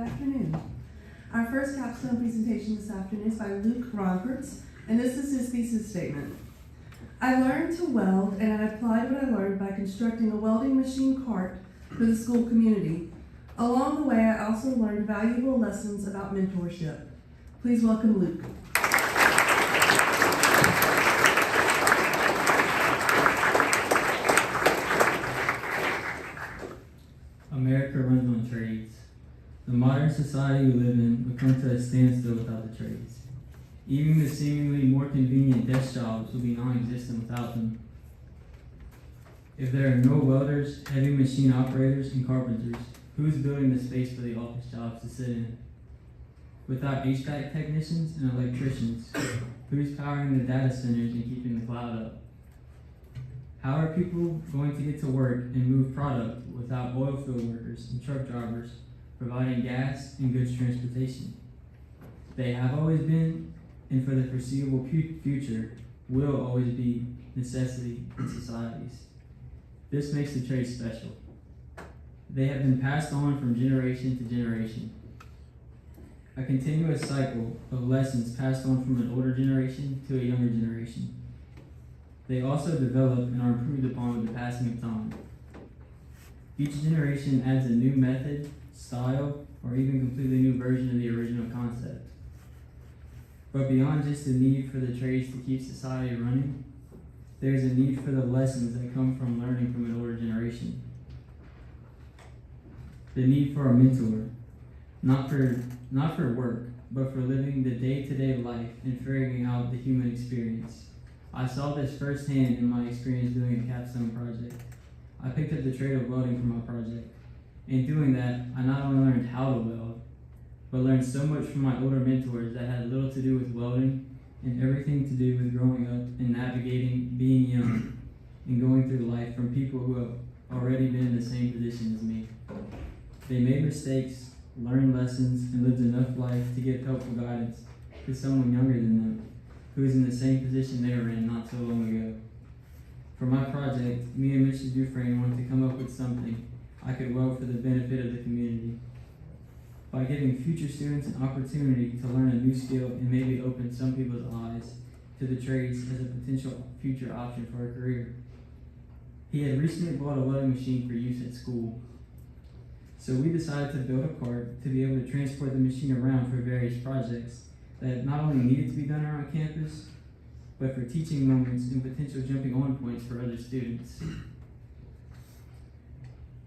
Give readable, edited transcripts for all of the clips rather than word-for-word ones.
afternoon. Our first capstone presentation this afternoon is by Ronkartz, and this is his thesis statement. I learned to weld, and I applied what I learned by constructing a welding machine cart for the school community. Along the way, I also learned valuable lessons about mentorship. Please welcome Luke. America runs on trades. The modern society we live in would come to a standstill without the trades. Even the seemingly more convenient desk jobs would be non-existent without them. If there are no welders, heavy machine operators, and carpenters, who's building the space for the office jobs to sit in? Without HVAC technicians and electricians, who's powering the data centers and keeping the cloud up? How are people going to get to work and move product without oil field workers and truck drivers providing gas and goods transportation? They have always been, and for the foreseeable future, will always be necessity in societies. This makes the trade special. They have been passed on from generation to generation. A continuous cycle of lessons passed on from an older generation to a younger generation. They also develop and are improved upon with the passing of time. Each generation adds a new method, style, or even completely new version of the original concept. But beyond just the need for the trades to keep society running, there is a need for the lessons that come from learning from an older generation. The need for a mentor, not for work, but for living the day-to-day life and figuring out the human experience. I saw this firsthand in my experience doing a capstone project. I picked up the trade of welding for my project. In doing that, I not only learned how to weld, but learned so much from my older mentors that had little to do with welding and everything to do with growing up and navigating being young and going through life from people who have already been in the same position as me. They made mistakes, learned lessons, and lived enough life to give helpful guidance to someone younger than them, who was in the same position they were in not so long ago. For my project, me and Mr. Dufresne wanted to come up with something I could weld for the benefit of the community. By giving future students an opportunity to learn a new skill and maybe open some people's eyes to the trades as a potential future option for a career. He had recently bought a welding machine for use at school. So we decided to build a cart to be able to transport the machine around for various projects that not only needed to be done around campus, but for teaching moments and potential jumping on points for other students.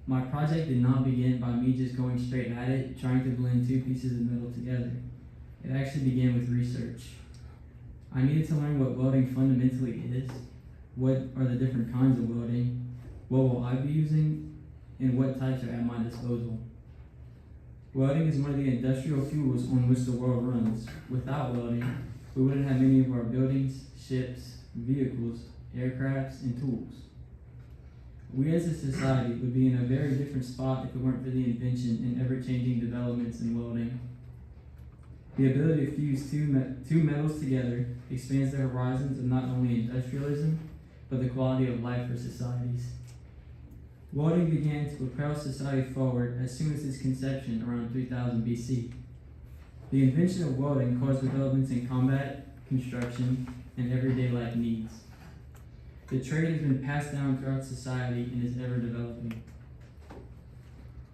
My project did not begin by me just going straight at it, trying to blend two pieces of metal together. It actually began with research. I needed to learn what welding fundamentally is, what are the different kinds of welding, what will I be using, and what types are at my disposal. Welding is one of the industrial fuels on which the world runs. Without welding, we wouldn't have many of our buildings, ships, vehicles, aircrafts, and tools. We as a society would be in a very different spot if it weren't for the invention and ever-changing developments in welding. The ability to fuse two metals together expands the horizons of not only industrialism, but the quality of life for societies. Welding began to propel society forward as soon as its conception around 3000 BC. The invention of welding caused developments in combat, construction, and everyday life needs. The trade has been passed down throughout society and is ever developing.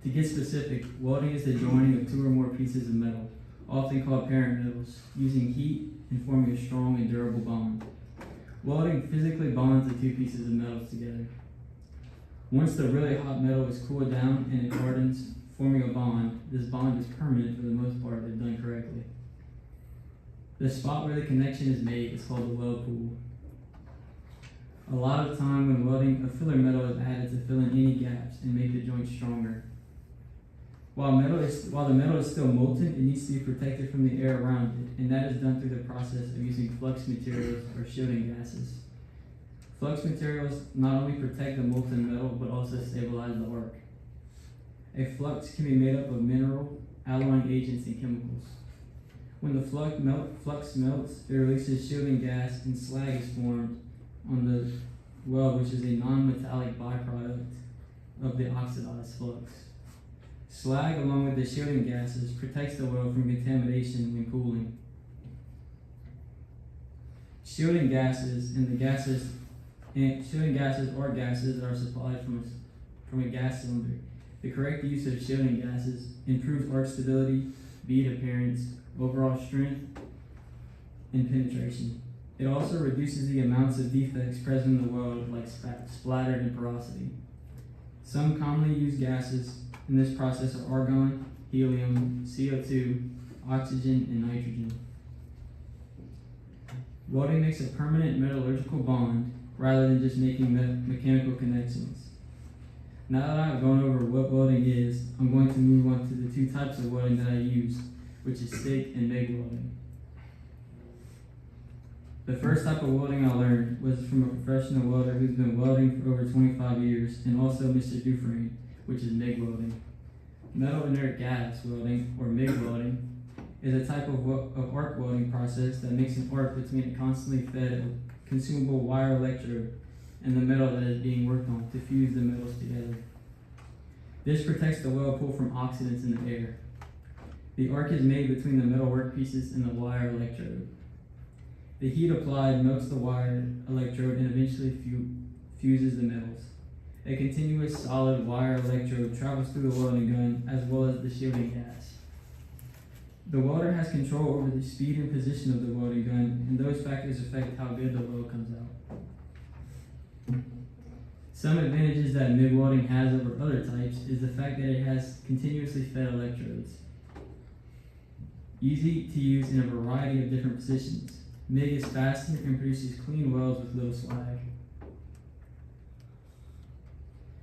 To get specific, welding is the joining of two or more pieces of metal, often called parent metals, using heat and forming a strong and durable bond. Welding physically bonds the two pieces of metal together. Once the really hot metal is cooled down and it hardens, forming a bond, this bond is permanent for the most part if done correctly. The spot where the connection is made is called the weld pool. A lot of time when welding, a filler metal is added to fill in any gaps and make the joint stronger. While the metal is still molten, it needs to be protected from the air around it, and that is done through the process of using flux materials or shielding gases. Flux materials not only protect the molten metal, but also stabilize the arc. A flux can be made up of mineral, alloying agents, and chemicals. When the flux melts, it releases shielding gas and slag is formed on the weld, which is a non-metallic byproduct of the oxidized flux. Slag, along with the shielding gases, protects the weld from contamination when cooling. Shielding gases or gases that are supplied from a gas cylinder. The correct use of shielding gases improves arc stability, bead appearance, overall strength, and penetration. It also reduces the amounts of defects present in the weld, like splatter and porosity. Some commonly used gases in this process are argon, helium, CO2, oxygen, and nitrogen. Welding makes a permanent metallurgical bond rather than just making mechanical connections. Now that I've gone over what welding is, I'm going to move on to the two types of welding that I use, which is stick and MIG welding. The first type of welding I learned was from a professional welder who's been welding for over 25 years, and also Mr. Dufresne, which is MIG welding. Metal inert gas welding, or MIG welding, is a type of arc welding process that makes an arc between a constantly fed consumable wire electrode and the metal that is being worked on to fuse the metals together. This protects the weld pool from oxidants in the air. The arc is made between the metal workpieces and the wire electrode. The heat applied melts the wire electrode and eventually fuses the metals. A continuous solid wire electrode travels through the welding gun as well as the shielding gas. The welder has control over the speed and position of the welding gun, and those factors affect how good the weld comes out. Some advantages that MIG welding has over other types is the fact that it has continuously fed electrodes. Easy to use in a variety of different positions. MIG is faster and produces clean welds with little slag.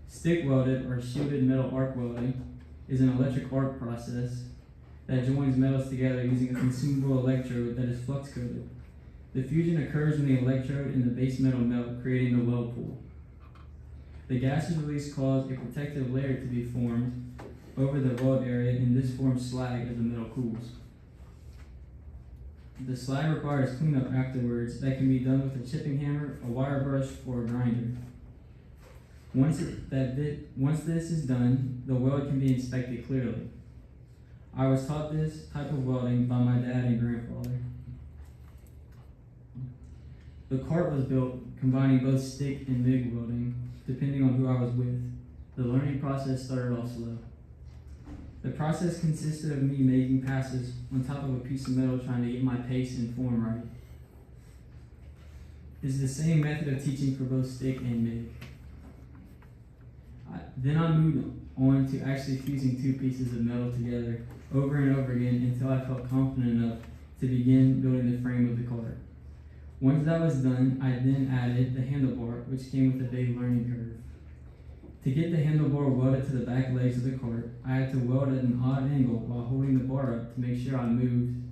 Stick welded or shielded metal arc welding is an electric arc process that joins metals together using a consumable electrode that is flux coated. The fusion occurs when the electrode and the base metal melt, creating the weld pool. The gases released cause a protective layer to be formed over the weld area, and this forms slag as the metal cools. The slag requires cleanup afterwards that can be done with a chipping hammer, a wire brush, or a grinder. Once this is done, the weld can be inspected clearly. I was taught this type of welding by my dad and grandfather. The cart was built combining both stick and MIG welding, depending on who I was with. The learning process started off slow. The process consisted of me making passes on top of a piece of metal trying to get my pace and form right. It's the same method of teaching for both stick and MIG. Then I moved on to actually fusing two pieces of metal together over and over again until I felt confident enough to begin building the frame of the cart. Once that was done, I then added the handlebar, which came with a big learning curve. To get the handlebar welded to the back legs of the cart, I had to weld at an odd angle while holding the bar up to make sure I moved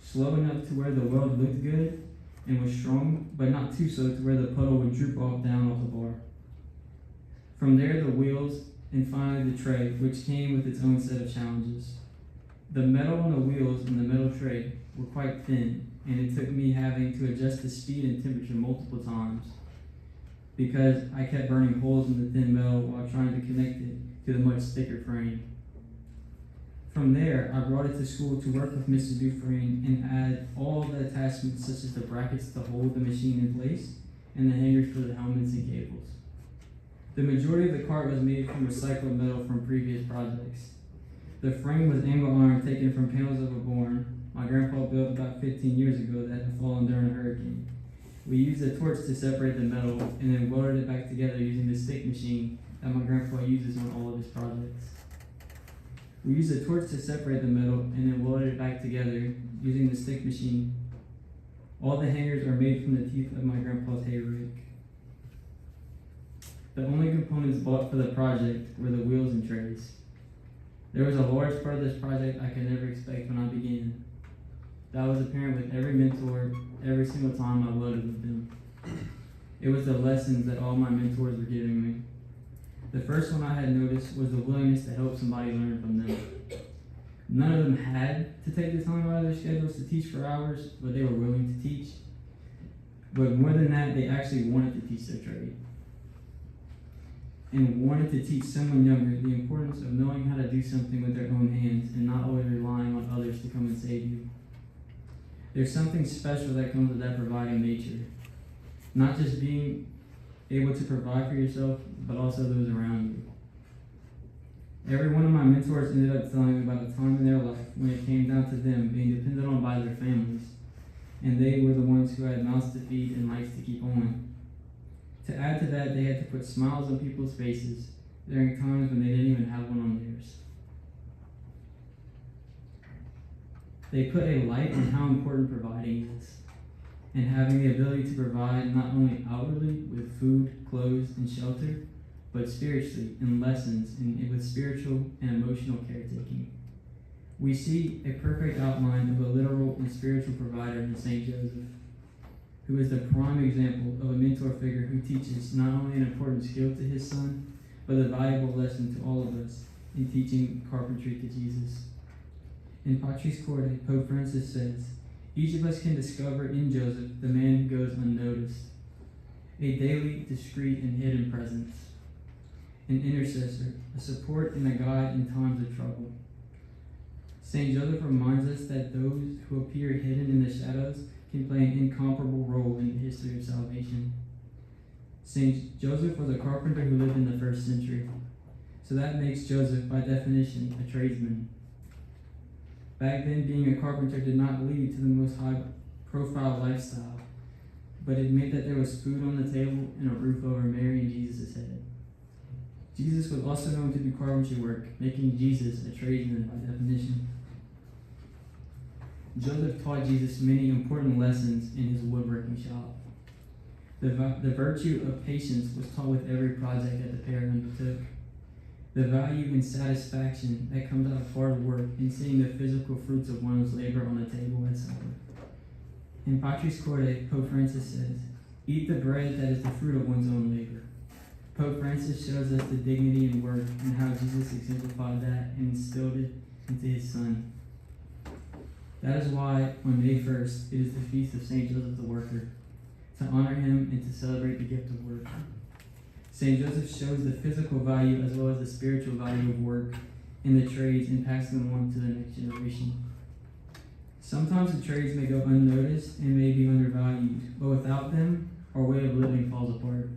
slow enough to where the weld looked good and was strong, but not too slow to where the puddle would droop off down off the bar. From there, the wheels, and finally the tray, which came with its own set of challenges. The metal on the wheels and the metal tray were quite thin, and it took me having to adjust the speed and temperature multiple times because I kept burning holes in the thin metal while trying to connect it to the much thicker frame. From there, I brought it to school to work with Mr. Dufresne and add all the attachments such as the brackets to hold the machine in place and the hangers for the helmets and cables. The majority of the cart was made from recycled metal from previous projects. The frame was angle iron taken from panels of a barn my grandpa built about 15 years ago that had fallen during a hurricane. We used a torch to separate the metal and then welded it back together using the stick machine that my grandpa uses on all of his projects. We used a torch to separate the metal and then welded it back together using the stick machine. All the hangers are made from the teeth of my grandpa's hay rake. The only components bought for the project were the wheels and trays. There was a large part of this project I could never expect when I began. That was apparent with every mentor, every single time I welded with them. It was the lessons that all my mentors were giving me. The first one I had noticed was the willingness to help somebody learn from them. None of them had to take the time out of their schedules to teach for hours, but they were willing to teach. But more than that, they actually wanted to teach their trade and wanted to teach someone younger the importance of knowing how to do do something with their own hands and not always relying on others to come and save you. There's something special that comes with that providing nature. Not just being able to provide for yourself, but also those around you. Every one of my mentors ended up telling me about a time in their life when it came down to them being depended on by their families, and they were the ones who had mouths to feed and lights to keep on. To add to that, they had to put smiles on people's faces during times when they didn't even have one on theirs. They put a light on how important providing is, and having the ability to provide not only outwardly with food, clothes, and shelter, but spiritually in lessons and with spiritual and emotional caretaking. We see a perfect outline of a literal and spiritual provider in St. Joseph, who is the prime example of a mentor figure who teaches not only an important skill to his son, but a valuable lesson to all of us in teaching carpentry to Jesus. In Patris Corde, Pope Francis says, each of us can discover in Joseph the man who goes unnoticed, a daily, discreet, and hidden presence, an intercessor, a support and a guide in times of trouble. St. Joseph reminds us that those who appear hidden in the shadows can play an incomparable role in the history of salvation. St. Joseph was a carpenter who lived in the 1st century, so that makes Joseph, by definition, a tradesman. Back then, being a carpenter did not lead to the most high-profile lifestyle, but it meant that there was food on the table and a roof over Mary and Jesus' head. Jesus was also known to do carpentry work, making Jesus a tradesman by definition. Joseph taught Jesus many important lessons in his woodworking shop. The virtue of patience was taught with every project that the pair undertook. The value and satisfaction that comes out of hard work in seeing the physical fruits of one's labor on the table at supper. In Patris Corde, Pope Francis says, eat the bread that is the fruit of one's own labor. Pope Francis shows us the dignity in work and how Jesus exemplified that and instilled it into his son. That is why on May 1st, it is the feast of St. Joseph the Worker, to honor him and to celebrate the gift of work. St. Joseph shows the physical value as well as the spiritual value of work in the trades and passing them on to the next generation. Sometimes the trades may go unnoticed and may be undervalued, but without them, our way of living falls apart.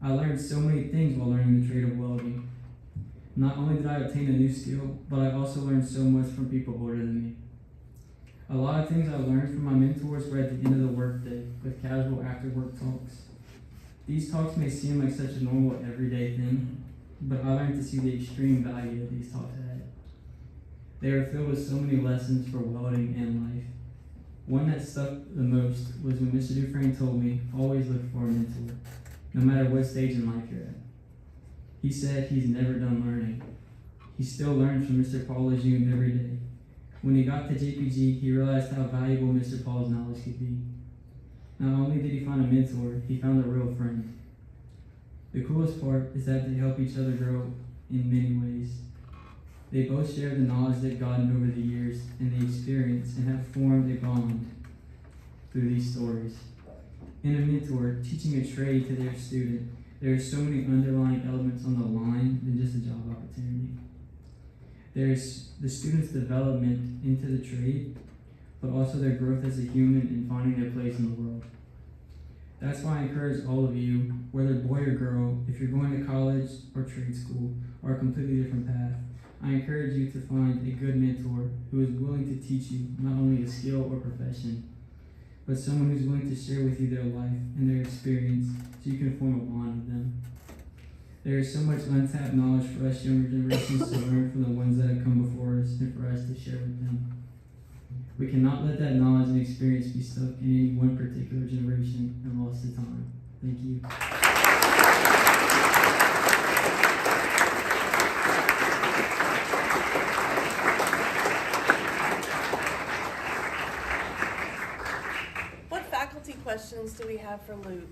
I learned so many things while learning the trade of welding. Not only did I obtain a new skill, but I also learned so much from people older than me. A lot of things I learned from my mentors were at the end of the workday with casual after-work talks. These talks may seem like such a normal, everyday thing, but I learned to see the extreme value that these talks had. They were filled with so many lessons for welding and life. One that stuck the most was when Mr. Dufresne told me, always look for a mentor, no matter what stage in life you're at. He said he's never done learning. He still learns from Mr. Paul Lejeune every day. When he got to JPG, he realized how valuable Mr. Paul's knowledge could be. Not only did he find a mentor, he found a real friend. The coolest part is that they help each other grow in many ways. They both share the knowledge they've gotten over the years and the experience and have formed a bond through these stories. In a mentor teaching a trade to their student, there are so many underlying elements on the line than just a job opportunity. There's the student's development into the trade, but also their growth as a human and finding their place in the world. That's why I encourage all of you, whether boy or girl, if you're going to college or trade school or a completely different path, I encourage you to find a good mentor who is willing to teach you not only a skill or profession, but someone who's willing to share with you their life and their experience so you can form a bond with them. There is so much untapped knowledge for us younger generations to learn from the ones that have come before us and for us to share with them. We cannot let that knowledge and experience be stuck in any one particular generation and lost to time. Thank you. What faculty questions do we have for Luke?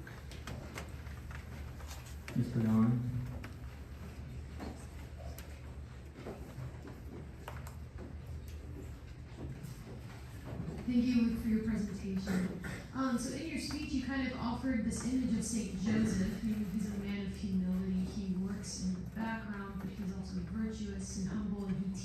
Ms. Perdon. Thank you, Luke, for your presentation. So in your speech, you kind of offered this image of St. Joseph. He's a man of humility. He works in the background, but he's also virtuous and humble.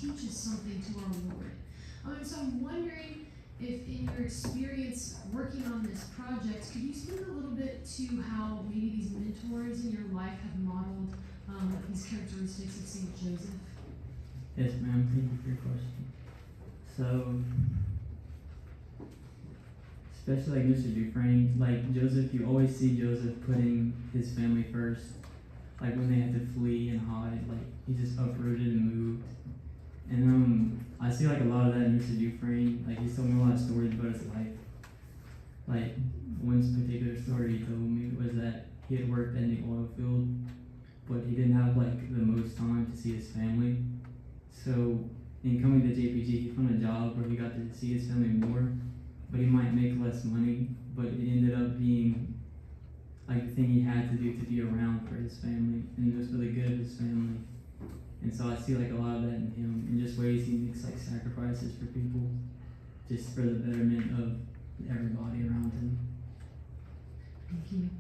teaches something to our Lord. So I'm wondering if in your experience working on this project, could you speak a little bit to how maybe these mentors in your life have modeled these characteristics of St. Joseph? Yes, ma'am. Thank you for your question. So, especially like Mr. Dufresne, like Joseph, you always see Joseph putting his family first. Like when they had to flee and hide, like he just uprooted and moved. And I see like a lot of that in Mr. Dufresne. Like he's told me a lot of stories about his life. Like one particular story he told me was that he had worked in the oil field, but he didn't have like the most time to see his family. So in coming to JPG, he found a job where he got to see his family more, but he might make less money, but it ended up being like the thing he had to do to be around for his family, and it was for the good of his family. And so I see like a lot of that in him, and just ways he makes like sacrifices for people, just for the betterment of everybody around him. Thank you.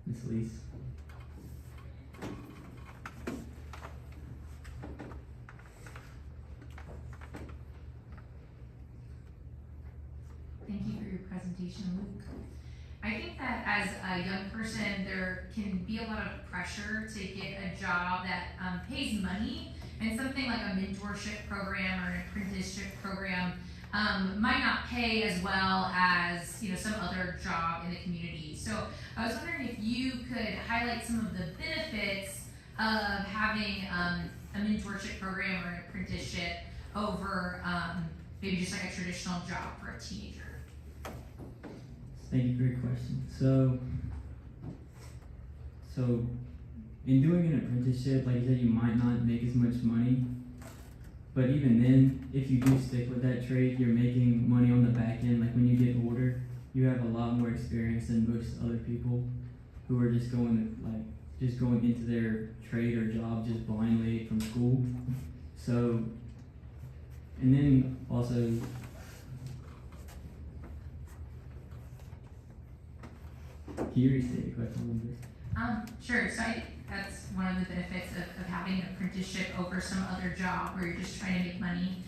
Miss Lise. Thank you for your presentation, Luke. I think that as a young person, there can be a lot of pressure to get a job that pays money, and something like a mentorship program or an apprenticeship program might not pay as well as some other job in the community. So I was wondering if you could highlight some of the benefits of having a mentorship program or an apprenticeship over maybe just like a traditional job for a teenager. Thank you for your question. So in doing an apprenticeship, like you said, you might not make as much money, but even then, if you do stick with that trade, you're making money on the back end. Like when you get older, you have a lot more experience than most other people who are just going into their trade or job just blindly from school. So, and then also, can you restate the question a little bit? Sure. So I think that's one of the benefits of having an apprenticeship over some other job where you're just trying to make money.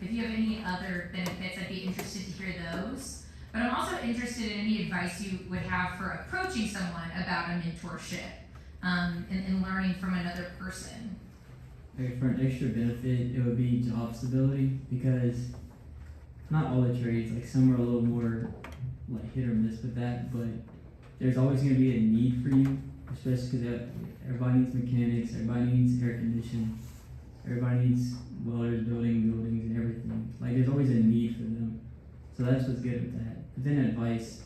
If you have any other benefits, I'd be interested to hear those. But I'm also interested in any advice you would have for approaching someone about a mentorship and learning from another person. Okay, for an extra benefit, it would be job stability, because not all the trades, like some are a little more like hit or miss with that, but there's always going to be a need for you, especially because everybody needs mechanics, everybody needs air conditioning, everybody needs welders building buildings and everything. Like there's always a need for them. So that's what's good with that. But then advice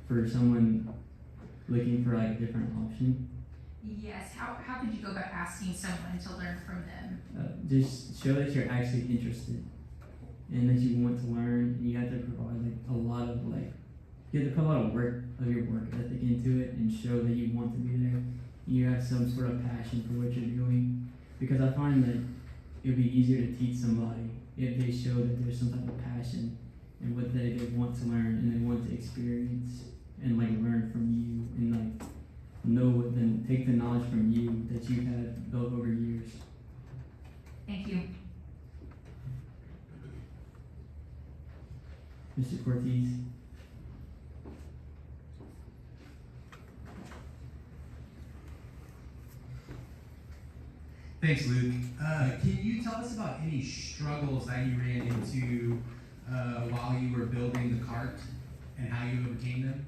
for someone looking for like a different option. Yes. How could you go about asking someone to learn from them? Just show that you're actually interested and that you want to learn, and you have to provide you have to put a lot of your work ethic into it and show that you want to be there. You have some sort of passion for what you're doing, because I find that it would be easier to teach somebody if they show that there's some type of passion and what they want to learn and they want to experience and like learn from you and like take the knowledge from you that you have built over years. Thank you. Mr. Cortez. Thanks, Luke. Can you tell us about any struggles that you ran into while you were building the cart and how you overcame them?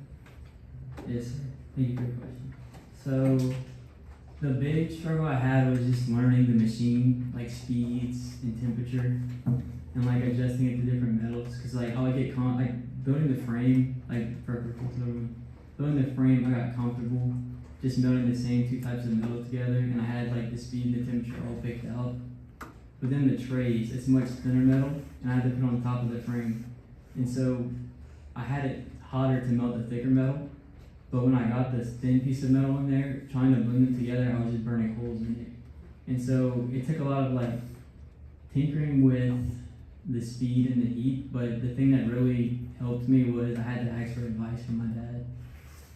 Yes, sir. Thank you for your question. So, the big struggle I had was just learning the machine, like speeds and temperature, and like adjusting it to different metals. Cause like I would get building the frame, like for a particular one, building the frame, I got comfortable just melting the same two types of metal together, and I had like the speed and the temperature all picked out. But then the trays, it's much thinner metal, and I had to put on top of the frame, and so I had it hotter to melt the thicker metal, But when I got this thin piece of metal in there, trying to blend it together, I was just burning holes in it. And so it took a lot of like tinkering with the speed and the heat, but the thing that really helped me was I had to ask for advice from my dad.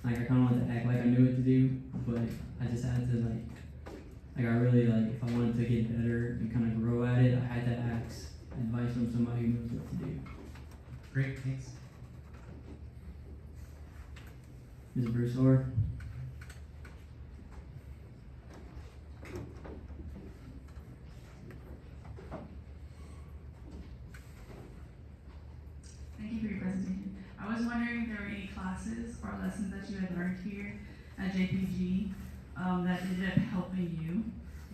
Like I kind of wanted to act like I knew what to do, but I just had to like I really like if I wanted to get better and kind of grow at it, I had to ask advice from somebody who knows what to do. Great, thanks. This is Bruce Orr. Thank you for your presentation. I was wondering if there were any classes or lessons that you had learned here at JPG that ended up helping you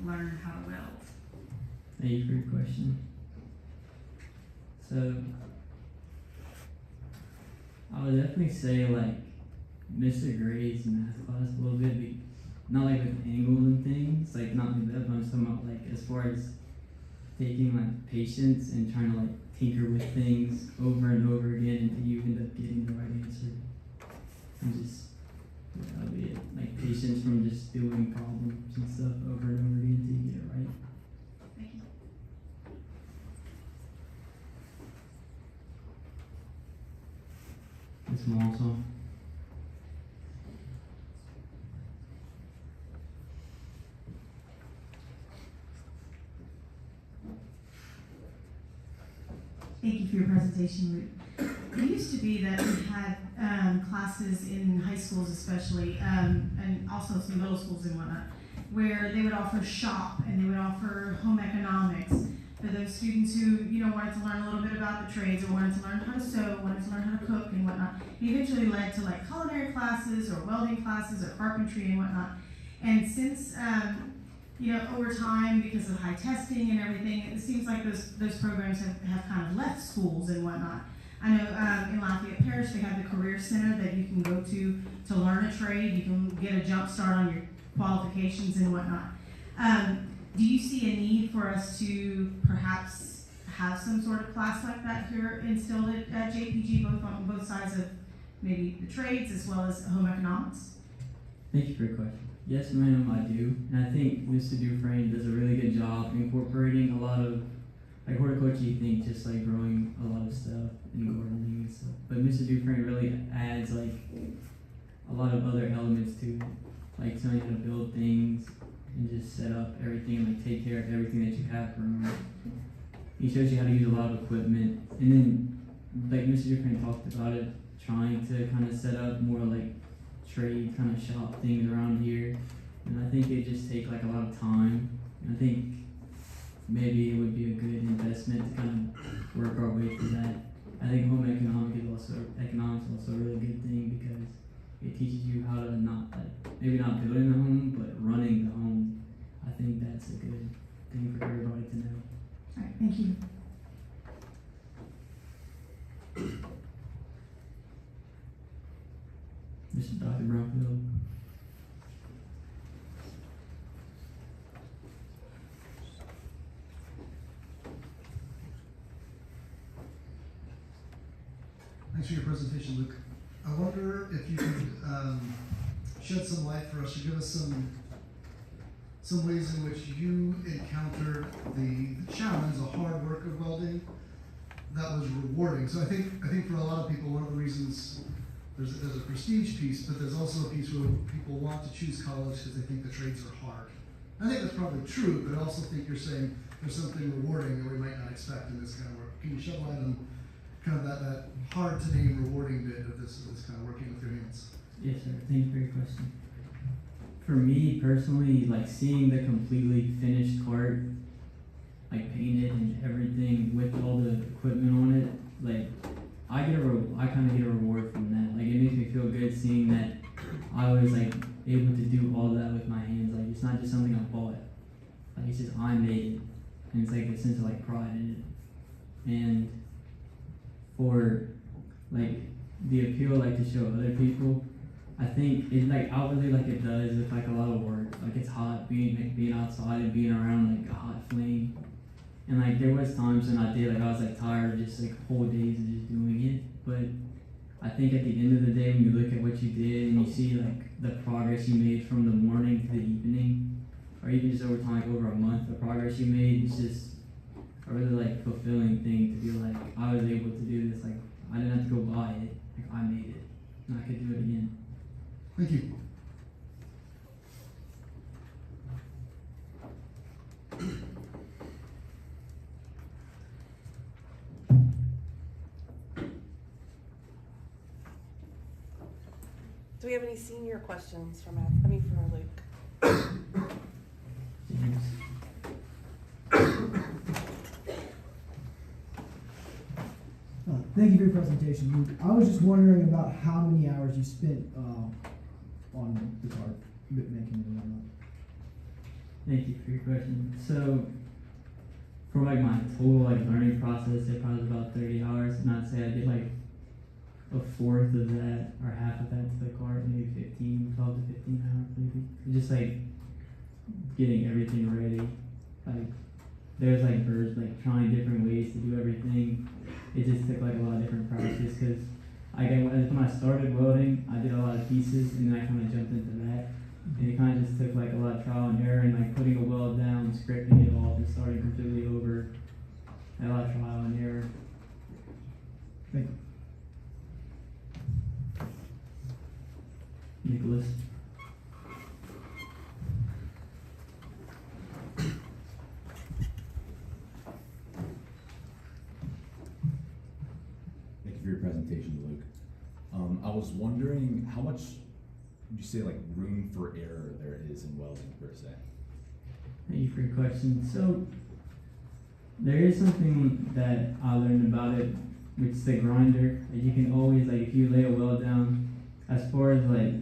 learn how to weld. Thank you for your question. So, I would definitely say like Mr. Gray's math class a little bit, not like with angles and things, like not like that, but I'm talking about like as far as taking like patience and trying to like tinker with things over and over again until you end up getting the right answer. And just, that'll be it. Like patience from just doing problems and stuff over and over again until you get it right. Thank you. It's also. Thank you for your presentation, Luke. It used to be that we had classes in high schools especially, and also some middle schools and whatnot, where they would offer shop and they would offer home economics for those students who, wanted to learn a little bit about the trades or wanted to learn how to sew, wanted to learn how to cook and whatnot. It eventually led to like culinary classes or welding classes or carpentry and whatnot. And since over time, because of high testing and everything, it seems like those programs have kind of left schools and whatnot. I know in Lafayette Parish, they have the Career Center that you can go to learn a trade. You can get a jump start on your qualifications and whatnot. Do you see a need for us to perhaps have some sort of class like that here instilled at JPG, on both sides of maybe the trades as well as home economics? Thank you for your question. Yes, ma'am, I do. And I think Mr. Dufresne does a really good job incorporating a lot of, like horticulture, you think just like growing a lot of stuff and gardening and stuff. But Mr. Dufresne really adds like a lot of other elements to it, like showing you how to build things and just set up everything and like take care of everything that you have growing. He shows you how to use a lot of equipment. And then, like Mr. Dufresne talked about it, trying to kind of set up more like trade kind of shop things around here, and I think it just take like a lot of time. And I think maybe it would be a good investment to kind of work our way through that. I think home economics is also a really good thing because it teaches you how to not like maybe not building the home but running the home. I think that's a good thing for everybody to know. All right, thank you. This is Dr. Brownfield. Thanks for your presentation, Luke. I wonder if you could shed some light for us, or give us some ways in which you encountered the challenge, the hard work of welding that was rewarding. So I think for a lot of people, one of the reasons there's a prestige piece, but there's also a piece where people want to choose college because they think the trades are hard. I think that's probably true, but I also think you're saying there's something rewarding that we might not expect in this kind of work. Can you shed light on kind of that hard to name rewarding bit of this kind of working with your hands? Yes, sir. Thank you for your question. For me personally, like seeing the completely finished cart, like painted and everything with all the equipment on it, like I kind of get a reward from that. Like it makes me feel good seeing that I was like able to do all that with my hands. Like it's not just something I bought. Like it's just I made it, and it's like a sense of like pride in it. And for like the appeal, like to show other people, I think it like outwardly like it does with like a lot of work. Like it's hot being outside and being around like a hot flame. And like there was times when I did like I was like tired of just like whole days of just doing it. But I think at the end of the day, when you look at what you did and you see like the progress you made from the morning to the evening, or even just over time, like over a month, the progress you made, it's just a really like fulfilling thing to be like, I was able to do this. Like I didn't have to go buy it, like I made it, and I could do it again. Thank you. Do we have any senior questions from Luke? Thank you for your presentation, Luke. I was just wondering about how many hours you spent on the card, making it and whatnot. Thank you for your question. So, for like my total like learning process, it probably was about 30 hours, and I'd say I did like a fourth of that or half of that to the cart, maybe 12 to 15 hours maybe. Just like getting everything ready. Like there's like birds like trying different ways to do everything. It just took like a lot of different practice because when I started welding, I did a lot of pieces and then I kind of jumped into that. And it kind of just took like a lot of trial and error and like putting a weld down, scripting it all, just starting completely over. A lot of trial and error. Thank you. Nicholas. Thank you for your presentation, Luke. I was wondering how much would you say like room for error there is in welding per se? Thank you for your question. So there is something that I learned about it, which is the grinder. Like, you can always like if you lay a weld down, as far as like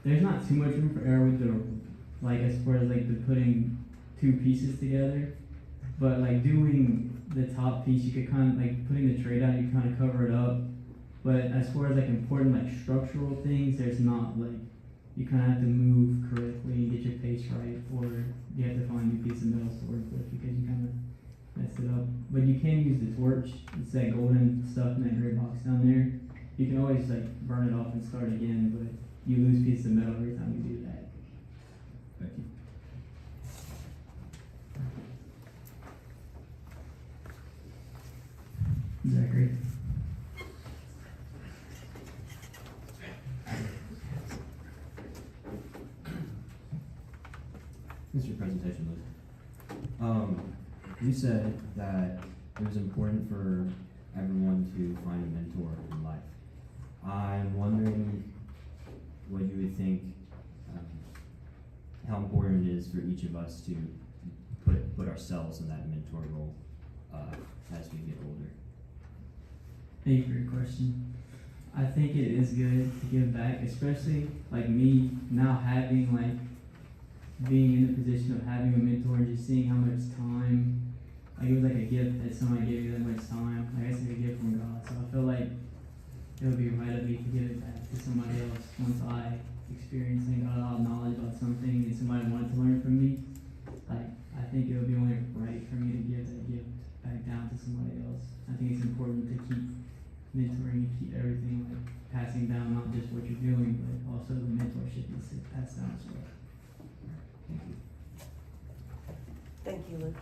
there's not too much room for error with the like as far as like the putting two pieces together, but like doing the top piece, you could kind of like putting the tray down, you kind of cover it up. But as far as like important like structural things, there's not like you kind of have to move correctly and get your pace right, or you have to find a new piece of metal to work with because you kind of messed it up. But you can use the torch. It's that golden stuff in that gray box down there. You can always like burn it off and start again, but you lose pieces of metal every time you do that. Thank you. Zachary. Thanks for your presentation, Luke. You said that it was important for everyone to find a mentor in life. I'm wondering what you would think, how important it is for each of us to put ourselves in that mentor role as we get older. Thank you for your question. I think it is good to give back, especially like me now having like being in the position of having a mentor and just seeing how much time, like it was like a gift that somebody gave you that much time. Like it's like a gift from God. So I feel like it would be right of me to give it back to somebody else once I experienced and got a lot of knowledge about something and somebody wanted to learn from me. Like I think it would be only right for me to give that gift back down to somebody else. I think it's important to keep mentoring and keep everything like passing down, not just what you're doing, but also the mentorship needs to pass down as well. Thank you. Thank you, Luke.